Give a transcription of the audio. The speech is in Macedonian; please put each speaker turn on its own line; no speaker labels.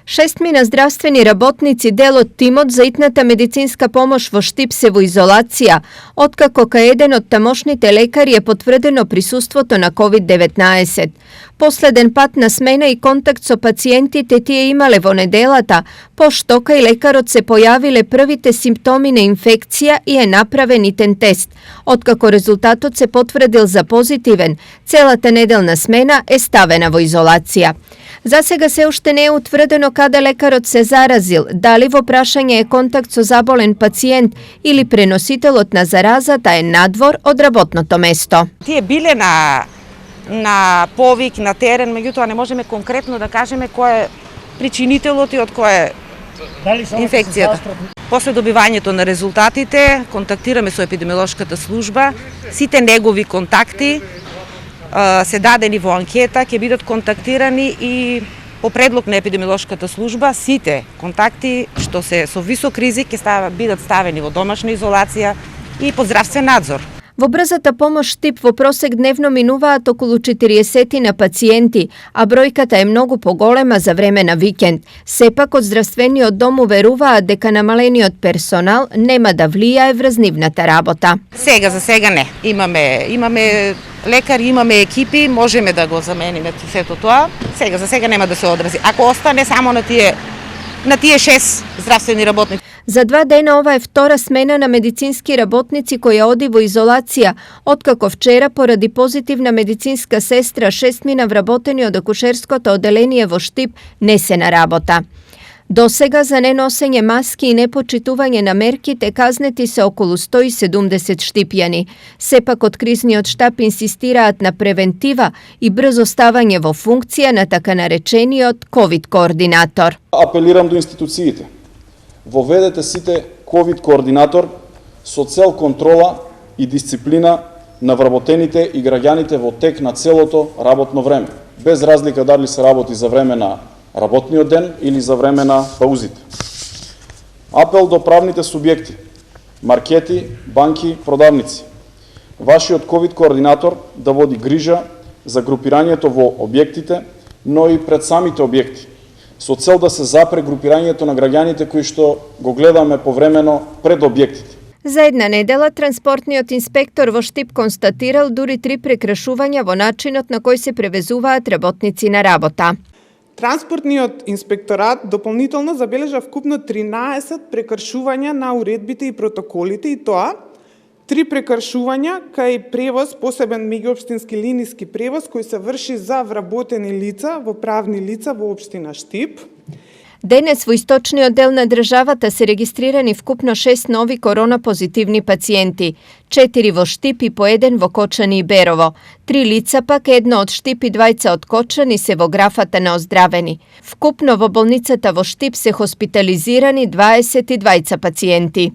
Шестмина здравствени работници дел од тимот за итната медицинска помош во Штип се во изолација, откако кај еден од тамошните лекари е потврдено присуството на COVID-19. Последен пат на смена и контакт со пациентите тие имале во неделата, пошто кај лекарот се појавиле првите симптоми на инфекција и е направен итен тест. Откако резултатот се потврдил за позитивен, целата неделна смена е ставена во изолација. За сега се уште не е утврдено каде лекарот се заразил, дали во прашање е контакт со заболен пациент или преносителот на заразата е надвор од работното место.
Тие биле на повик, на терен, меѓутоа не можеме конкретно да кажеме кој е причинителот и од кој е инфекцијата. После добивањето на резултатите, контактираме со епидемиолошката служба, сите негови контакти се дадени во анкета, ќе бидат контактирани и по предлог на епидемиолошката служба, сите контакти што се со висок ризик ќе бидат ставени во домашна изолација и под здравствен надзор.
Во брзата помош Штип во просек дневно минуваат околу 40 на пациенти, а бројката е многу поголема за време на викенд. Сепак од здравствениот дом уверуваат дека намалениот персонал нема да влијае врз нивната работа.
За сега не. Имаме лекари, имаме екипи, можеме да го замениме сето тоа. За сега нема да се одрази. Ако остане само на тие 6 здравствени работници.
За 2 дена ова е втора смена на медицински работници која оди во изолација, откако вчера поради позитивна медицинска сестра шестмина вработени од акушерското оделение во Штип не се на работа. До сега за неносење маски и непочитување на мерките казнети се околу 170 штипјани. Сепак од кризниот штаб инсистираат на превентива и брзо ставање во функција на така наречениот ковид координатор.
Апелирам до институциите. Воведете сите ковид координатор со цел контрола и дисциплина на вработените и граѓаните во тек на целото работно време, без разлика дали се работи за време на работниот ден или за време на паузите. Апел до правните субјекти, маркети, банки, продавници. Вашиот ковид координатор да води грижа за групирањето во објектите, но и пред самите објекти, со цел да се запре групирањето на граѓаните кои што го гледаме повремено пред објектите.
За една недела транспортниот инспектор во Штип констатирал дури 3 прекршувања во начинот на кој се превезуваат работници на работа.
Транспортниот инспекторат дополнително забележа вкупно 13 прекршувања на уредбите и протоколите, и тоа 3 прекршувања кај превоз, посебен меѓуопштински линиски превоз кој се врши за вработени лица во правни лица во општина Штип.
Денес во источниот дел на државата се регистрирани вкупно 6 нови коронапозитивни пациенти, 4 во Штип и по 1 во Кочани и Берово. 3 лица пак, едно од Штип и 2 од Кочани се во графата на оздравени. Вкупно во болницата во Штип се хоспитализирани 22 пациенти.